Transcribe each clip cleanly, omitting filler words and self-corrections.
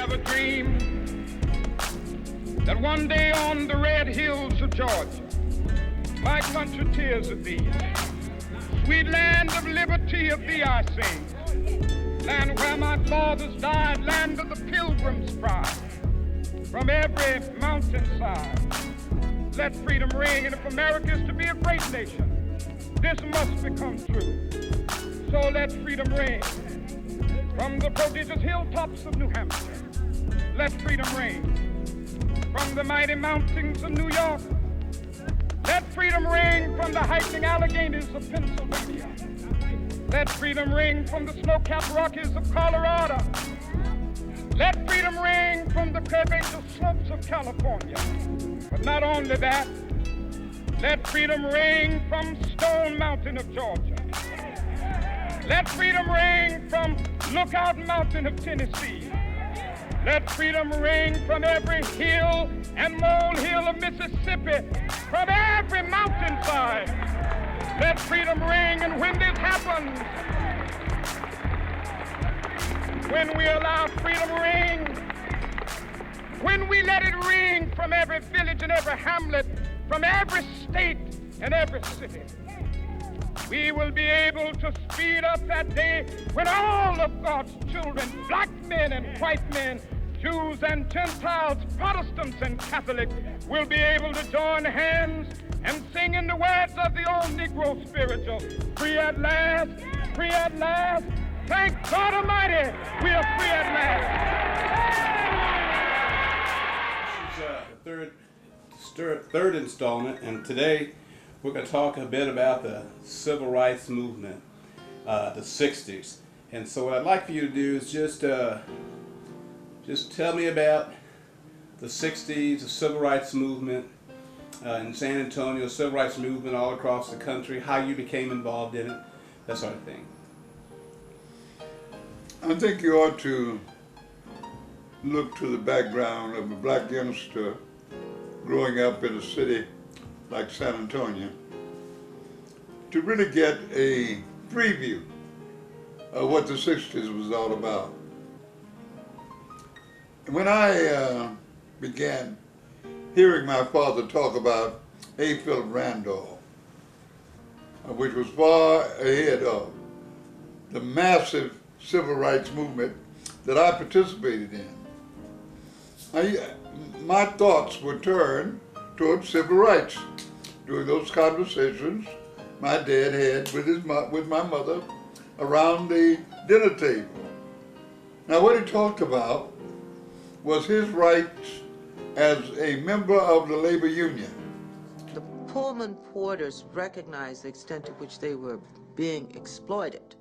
have a dream that one day on the red hills of Georgia, my country tears of thee, sweet land of liberty of thee I sing, land where my fathers died, land of the pilgrim's pride, from every mountainside, let freedom ring, and if America is to be a great nation, this must become true, so let freedom ring. From the prodigious hilltops of New Hampshire, let freedom ring. From the mighty mountains of New York, let freedom ring. From the hiking Alleghenies of Pennsylvania, let freedom ring. From the snow-capped Rockies of Colorado, let freedom ring. From the curvaceous slopes of California. But not only that, let freedom ring from Stone Mountain of Georgia. Let freedom ring from Lookout Mountain of Tennessee. Let freedom ring from every hill and molehill of Mississippi, from every mountainside. Let freedom ring, and when this happens, when we allow freedom ring, when we let it ring from every village and every hamlet, from every state and every city, we will be able to speed up that day when all of God's children, black men and white men, Jews and Gentiles, Protestants and Catholics, will be able to join hands and sing in the words of the old Negro spiritual, free at last, free at last. Thank God Almighty, we are free at last. This is the third installment, and today we're going to talk a bit about the civil rights movement, the 60s. And so what I'd like for you to do is just tell me about the 60s, the civil rights movement in San Antonio, civil rights movement all across the country, how you became involved in it, that sort of thing. I think you ought to look to the background of a black youngster growing up in a city like San Antonio to really get a preview of what the 60s was all about. When I began hearing my father talk about A. Philip Randolph, which was far ahead of the massive civil rights movement that I participated in, my thoughts were turned towards civil rights. During those conversations my dad had with my mother around the dinner table. Now what he talked about was his rights as a member of the labor union. The Pullman porters recognized the extent to which they were being exploited,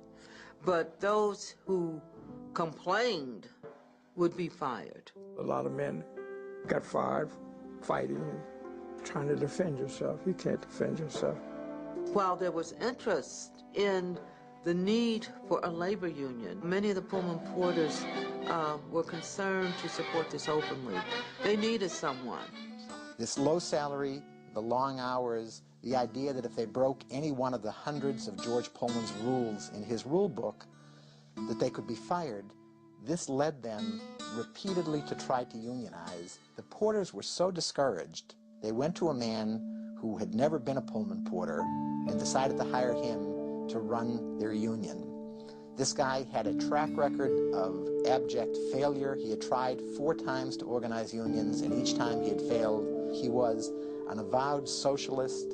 but those who complained would be fired. A lot of men got fired fighting and trying to defend yourself. You can't defend yourself. While there was interest in the need for a labor union, many of the Pullman porters were concerned to support this openly. They needed someone. This low salary, the long hours, the idea that if they broke any one of the hundreds of George Pullman's rules in his rule book, that they could be fired, this led them repeatedly to try to unionize. The porters were so discouraged, they went to a man who had never been a Pullman porter and decided to hire him to run their union. This guy had a track record of abject failure. He had tried 4 times to organize unions, and each time he had failed. He was an avowed socialist.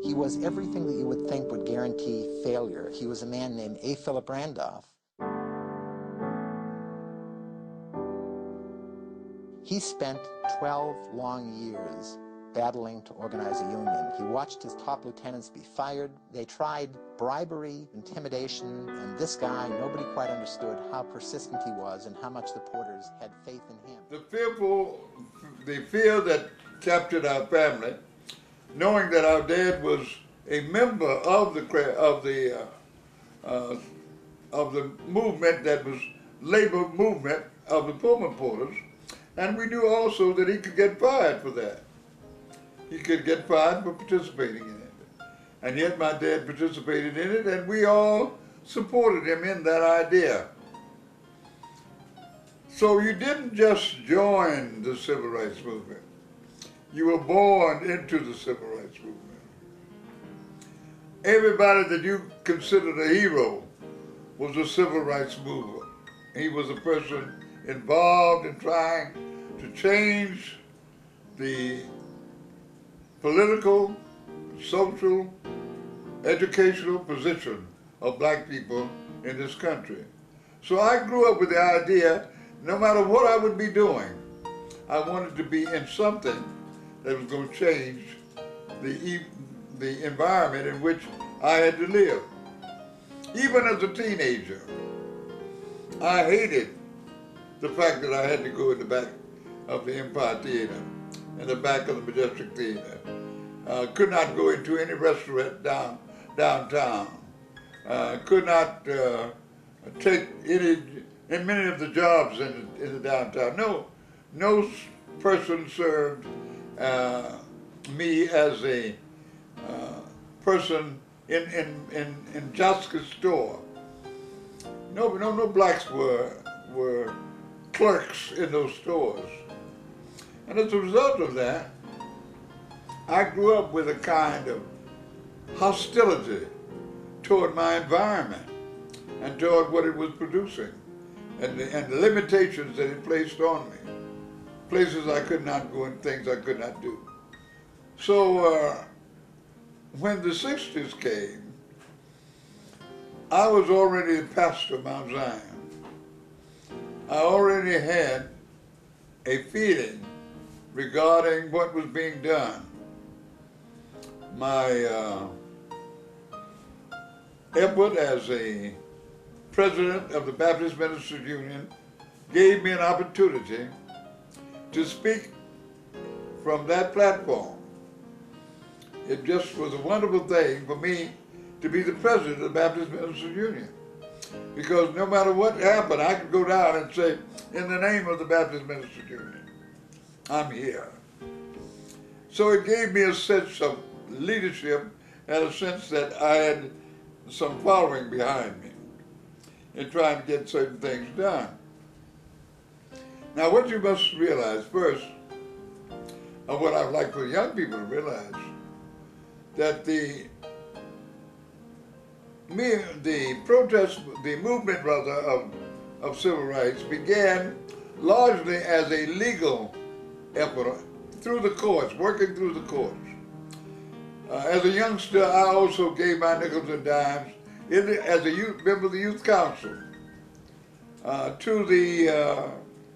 He was everything that you would think would guarantee failure. He was a man named A. Philip Randolph. He spent 12 long years battling to organize a union. He watched his top lieutenants be fired. They tried bribery, intimidation, and this guy, nobody quite understood how persistent he was and how much the porters had faith in him. The fear that captured our family, knowing that our dad was a member of the movement that was labor movement of the Pullman porters, and we knew also that he could get fired for that. He could get fired for participating in it. And yet my dad participated in it, and we all supported him in that idea. So you didn't just join the civil rights movement. You were born into the civil rights movement. Everybody that you considered a hero was a civil rights mover. He was a person involved in trying to change the political, social, educational position of black people in this country. So I grew up with the idea, no matter what I would be doing, I wanted to be in something that was going to change the environment in which I had to live. Even as a teenager, I hated the fact that I had to go in the back of the Empire Theater and the back of the Majestic Theater. Could not go into any restaurant downtown. Could not take many of the jobs in the downtown. No person served me as a person in Josca's store. No blacks were clerks in those stores. And as a result of that, I grew up with a kind of hostility toward my environment and toward what it was producing and the limitations that it placed on me. Places I could not go and things I could not do. So when the 60s came, I was already the pastor of Mount Zion. I already had a feeling regarding what was being done. My effort as a president of the Baptist Ministers Union gave me an opportunity to speak from that platform. It just was a wonderful thing for me to be the president of the Baptist Ministers Union. Because no matter what happened, I could go down and say, in the name of the Baptist Ministers Union, I'm here. So it gave me a sense of leadership and a sense that I had some following behind me in trying to get certain things done. Now what you must realize first, and what I'd like for young people to realize, that the movement rather of civil rights began largely as a legal effort through the courts, working through the courts. As a youngster, I also gave my nickels and dimes as a member of the Youth Council to the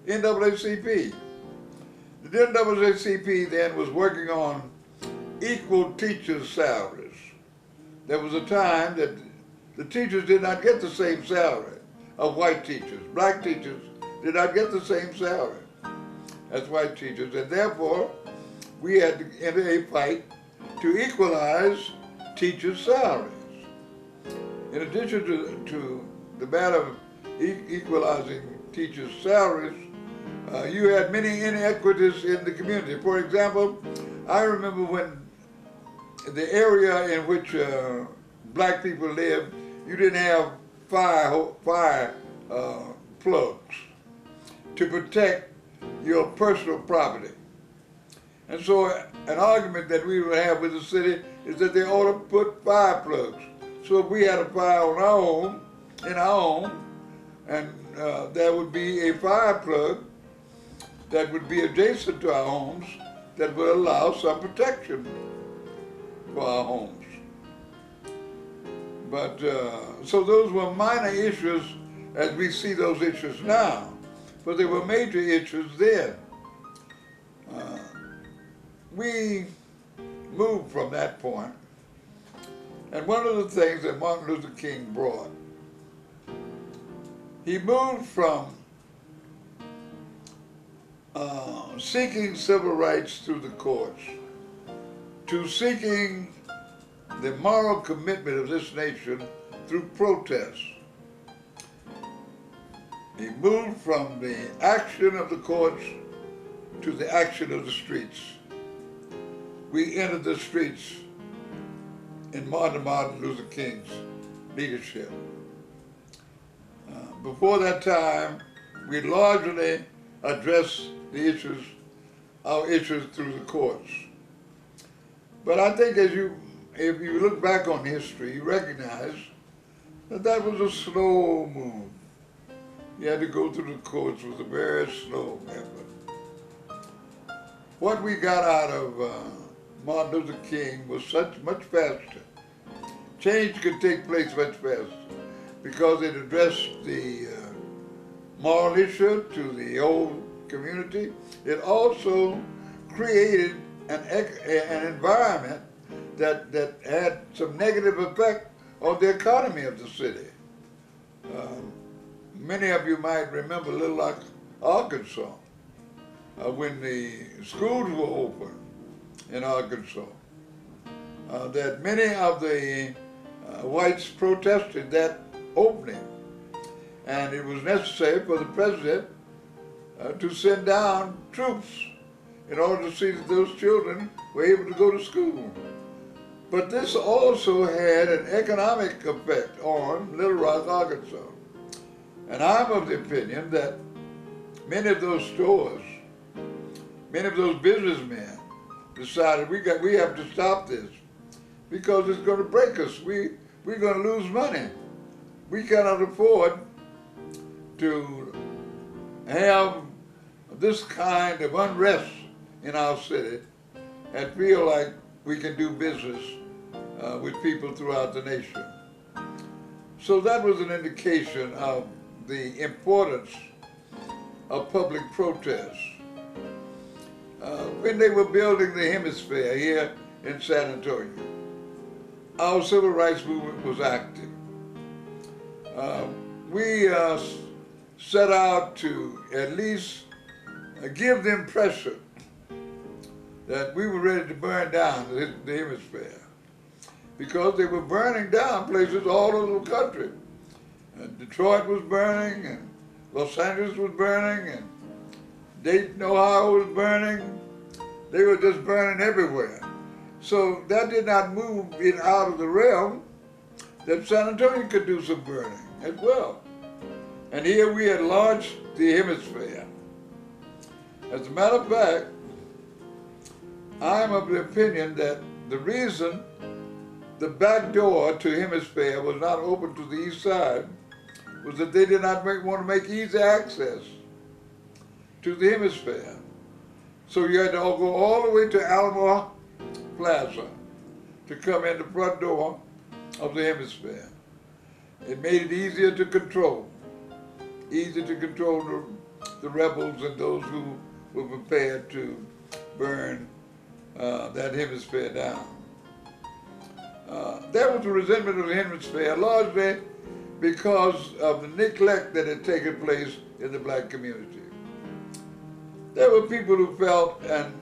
NAACP. The NAACP then was working on equal teachers' salaries. There was a time that the teachers did not get the same salary of white teachers. Black teachers did not get the same salary as white teachers, and therefore we had to enter a fight to equalize teachers' salaries. In addition to the matter of equalizing teachers' salaries, you had many inequities in the community. For example, I remember when the area in which black people lived, you didn't have fire plugs to protect your personal property. And so an argument that we would have with the city is that they ought to put fire plugs. So if we had a fire in our home, and there would be a fire plug that would be adjacent to our homes that would allow some protection for our homes. But, so those were minor issues as we see those issues now, but they were major issues then. We moved from that point, and one of the things that Martin Luther King brought, he moved from seeking civil rights through the courts to seeking the moral commitment of this nation through protest. He moved from the action of the courts to the action of the streets. We entered the streets in Martin Luther King's leadership. Before that time, we largely address the issues, our issues through the courts. But I think if you look back on history, you recognize that that was a slow move. You had to go through the courts. It was a very slow effort. What we got out of Martin Luther King was much faster. Change could take place much faster because it addressed the moral issue to the old community. It also created an environment that had some negative effect on the economy of the city. Many of you might remember Little Rock, Arkansas, when the schools were open in Arkansas, that many of the whites protested that opening. And it was necessary for the president to send down troops in order to see that those children were able to go to school. But this also had an economic effect on Little Rock, Arkansas. And I'm of the opinion that many of those stores, many of those businessmen decided we have to stop this because it's going to break us. We're going to lose money. We cannot afford to have this kind of unrest in our city and feel like we can do business with people throughout the nation. So that was an indication of the importance of public protest. When they were building the hemisphere here in San Antonio, our civil rights movement was active. We set out to at least give the impression that we were ready to burn down the hemisphere because they were burning down places all over the country. Detroit was burning, and Los Angeles was burning, and Dayton, Ohio was burning. They were just burning everywhere. So that did not move it out of the realm that San Antonio could do some burning as well. And here we had launched the hemisphere. As a matter of fact, I'm of the opinion that the reason the back door to hemisphere was not open to the east side was that they did not want to make easy access to the hemisphere. So you had to go all the way to Alamo Plaza to come in the front door of the hemisphere. It made it easier to control the rebels and those who were prepared to burn that hemisphere down. There was a resentment of the hemisphere largely because of the neglect that had taken place in the black community. There were people who felt, and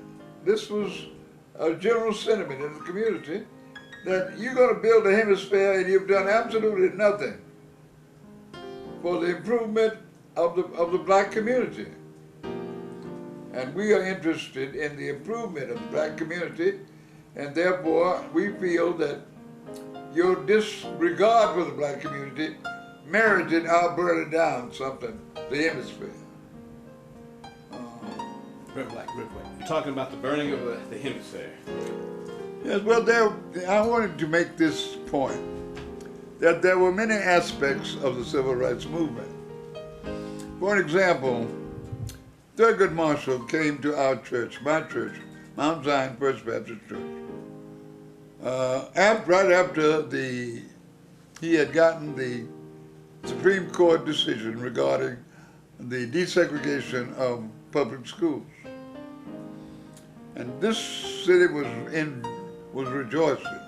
this was a general sentiment in the community, that you're going to build a hemisphere and you've done absolutely nothing for the improvement of the black community. And we are interested in the improvement of the black community, and therefore we feel that your disregard for the black community merited our burning down something, the hemisphere. You're talking about the burning of the hemisphere. Yes, well, I wanted to make this point, that there were many aspects of the civil rights movement. For example, Thurgood Marshall came to our church, my church, Mount Zion First Baptist Church, right after he had gotten the Supreme Court decision regarding the desegregation of public schools. And this city was rejoicing.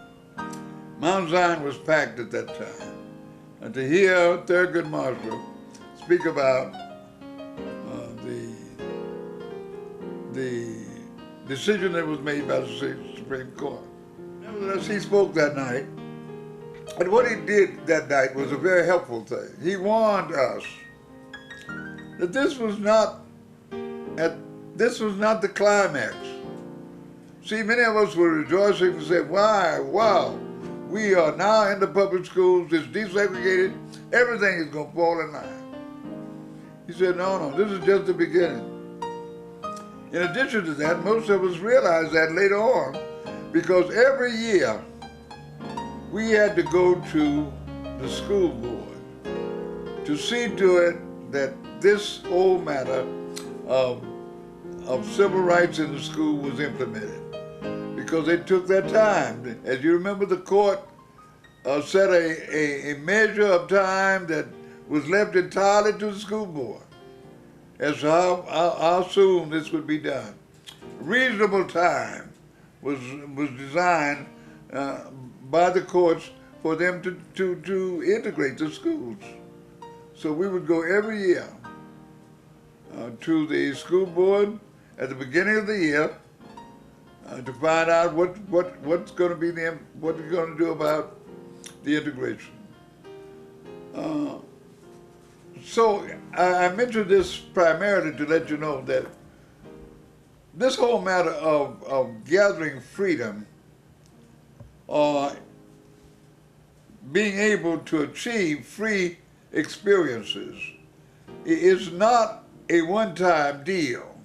Mount Zion was packed at that time. And to hear Thurgood Marshall speak about the decision that was made by the Supreme Court. Nevertheless, he spoke that night. And what he did that night was a very helpful thing. He warned us that this was not the climax. See, many of us were rejoicing and said, wow, we are now in the public schools, it's desegregated, everything is going to fall in line. He said, no, this is just the beginning. In addition to that, most of us realized that later on, because every year we had to go to the school board to see to it that this whole matter of civil rights in the school was implemented, because they took their time. As you remember, the court set a measure of time that was left entirely to the school board as to how soon this would be done. Reasonable time was designed by the courts for them to integrate the schools. So we would go every year to the school board at the beginning of the year to find out what's going to be what we're going to do about the integration. So I mentioned this primarily to let you know that this whole matter of gathering freedom, or being able to achieve free experiences, is not a one-time deal.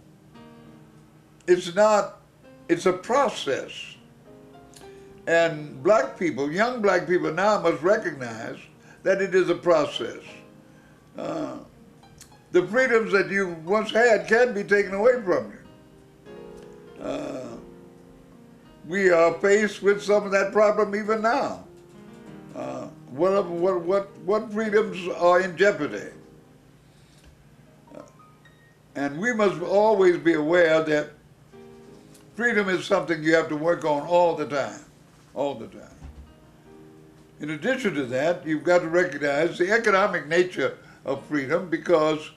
It's a process. And black people, young black people now must recognize that it is a process. The freedoms that you once had can be taken away from you. We are faced with some of that problem even now. What freedoms are in jeopardy? And we must always be aware that freedom is something you have to work on all the time, all the time. In addition to that, you've got to recognize the economic nature of freedom, because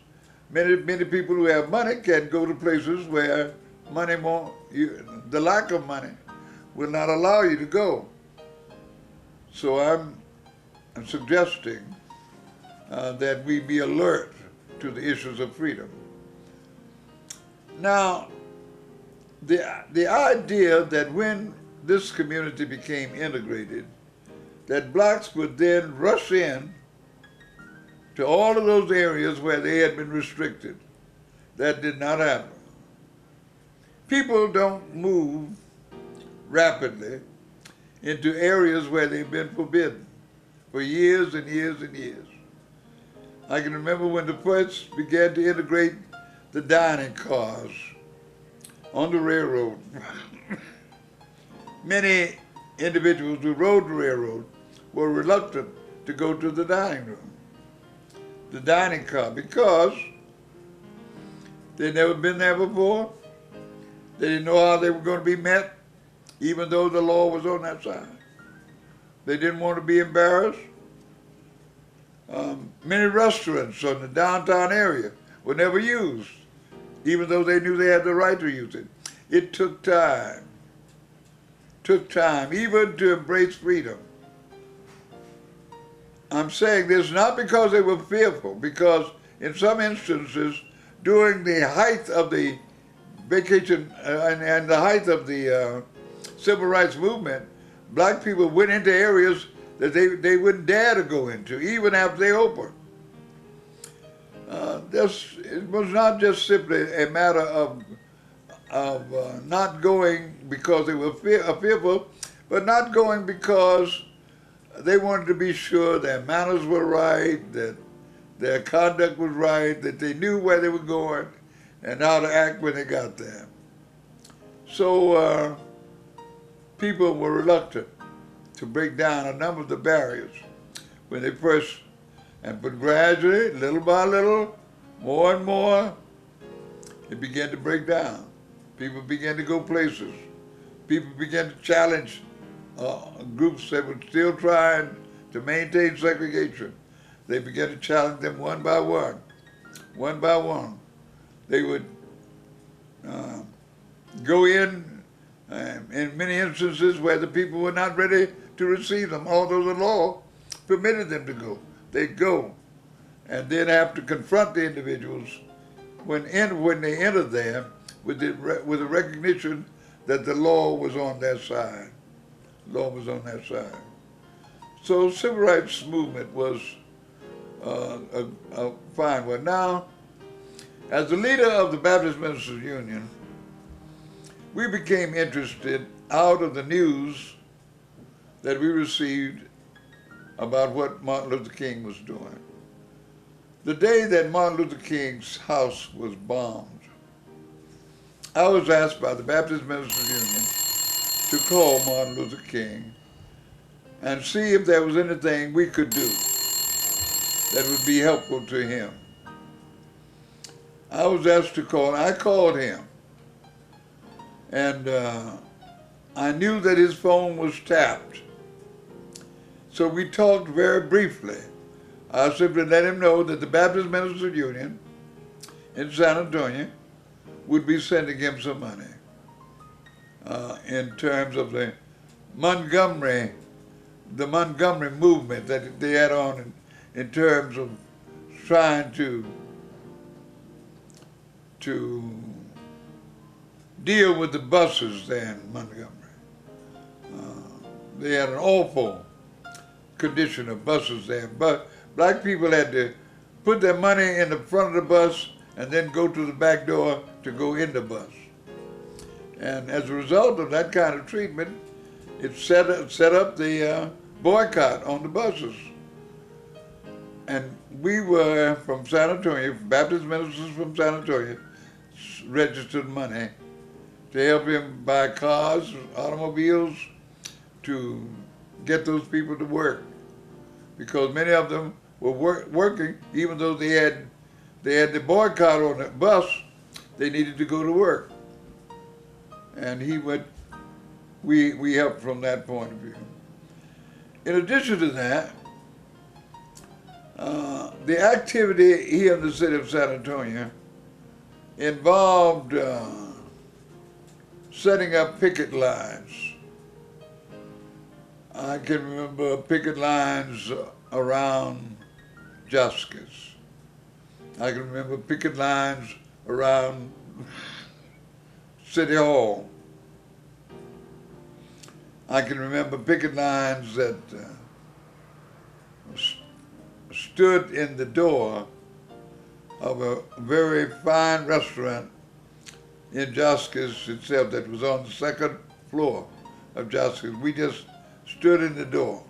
many people who have money can go to places where the lack of money will not allow you to go. So I'm suggesting that we be alert to the issues of freedom. Now, the idea that when this community became integrated, that blacks would then rush in to all of those areas where they had been restricted, that did not happen. People don't move rapidly into areas where they've been forbidden for years and years and years. I can remember when the first began to integrate the dining cars on the railroad. Many individuals who rode the railroad were reluctant to go to the dining room, the dining car, because they'd never been there before. They didn't know how they were going to be met, even though the law was on that side. They didn't want to be embarrassed. Many restaurants in the downtown area were never used, even though they knew they had the right to use it. It took time even to embrace freedom. I'm saying this not because they were fearful, because in some instances, during the height of the vacation and the height of the civil rights movement, black people went into areas that they wouldn't dare to go into, even after they opened. It was not just simply a matter of not going because they were fearful, but not going because they wanted to be sure their manners were right, that their conduct was right, that they knew where they were going and how to act when they got there. So people were reluctant to break down a number of the barriers when they first, but gradually, little by little, more and more, it began to break down. People began to go places. People began to challenge groups that were still trying to maintain segregation. They began to challenge them one by one. One by one. They would go in many instances where the people were not ready to receive them, although the law permitted them to go. They'd go and then have to confront the individuals when they entered there with the recognition that the law was on their side. The law was on their side. So civil rights movement was a fine one. Now, As the leader of the Baptist Ministers Union, we became interested out of the news that we received about what Martin Luther King was doing. The day that Martin Luther King's house was bombed, I was asked by the Baptist Ministers Union to call Martin Luther King and see if there was anything we could do that would be helpful to him. I was asked to call, and I called him. And I knew that his phone was tapped. So we talked very briefly. I simply let him know that the Baptist Ministers Union in San Antonio would be sending him some money in terms of the Montgomery movement that they had on in terms of trying to deal with the buses there in Montgomery. They had an awful condition of buses there, but black people had to put their money in the front of the bus and then go to the back door to go in the bus. And as a result of that kind of treatment, it set up the boycott on the buses. And we were from San Antonio, Baptist ministers from San Antonio, registered money to help him buy cars, automobiles, to get those people to work. Because many of them were working, even though they had the boycott on the bus, they needed to go to work. And we helped from that point of view. In addition to that, the activity here in the city of San Antonio involved setting up picket lines. I can remember picket lines around Justice. I can remember picket lines around City Hall. I can remember picket lines that stood in the door of a very fine restaurant in Justice itself that was on the second floor of Justice. We just stood in the door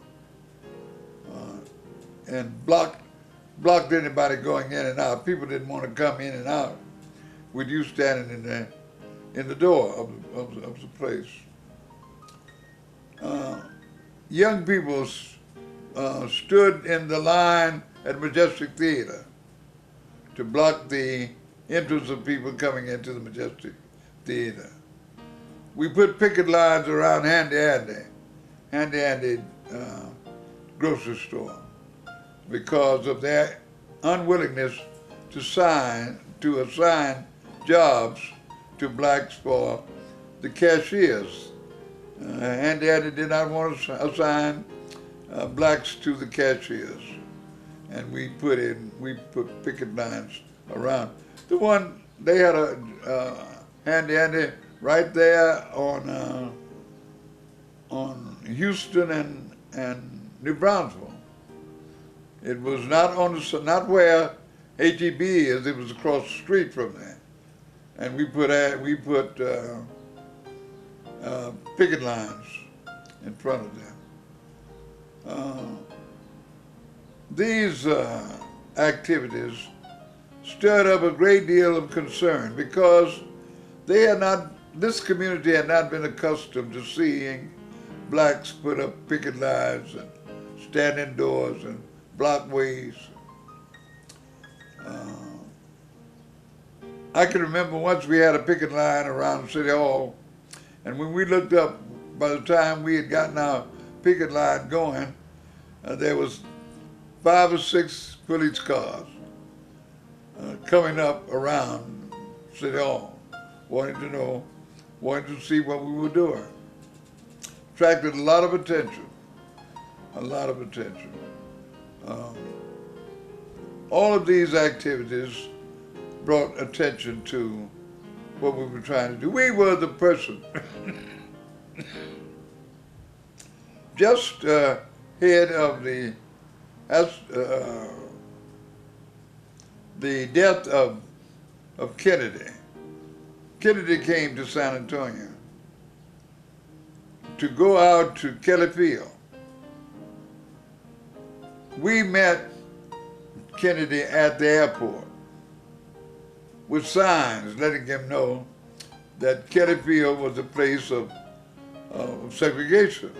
and blocked anybody going in and out. People didn't want to come in and out with you standing in the door of the place. Young people stood in the line at Majestic Theater to block the entrance of people coming into the Majestic Theater. We put picket lines around Handy Andy grocery store because of their unwillingness to assign jobs to blacks for the cashiers. Handy did not want to assign blacks to the cashiers, and we put picket lines around. The one they had a Handy right there on Houston and New Brunswick. It was not where HEB is. It was across the street from there, and we put picket lines in front of them. These activities stirred up a great deal of concern because this community had not been accustomed to seeing blacks put up picket lines and stand indoors and block ways. I can remember once we had a picket line around City Hall, and when we looked up, by the time we had gotten our picket line going, there was 5 or 6 police cars coming up around City Hall, wanting to see what we were doing. Attracted a lot of attention, all of these activities brought attention to what we were trying to do. We were the person just ahead of the death of of Kennedy. Kennedy came to San Antonio to go out to Kelly Field. We met Kennedy at the airport with signs letting him know that Kelly Field was a place of segregation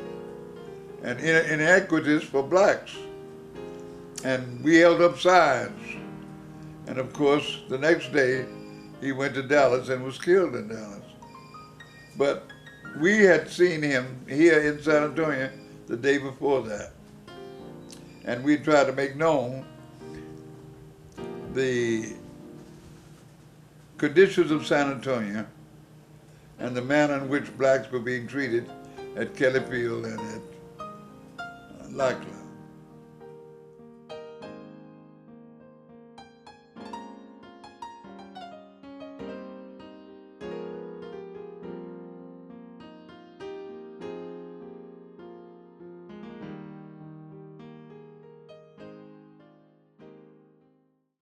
and inequities for blacks. And we held up signs. And of course, the next day, he went to Dallas and was killed in Dallas. But we had seen him here in San Antonio the day before that. And we tried to make known the conditions of San Antonio and the manner in which blacks were being treated at Kelly Field and at Lackland.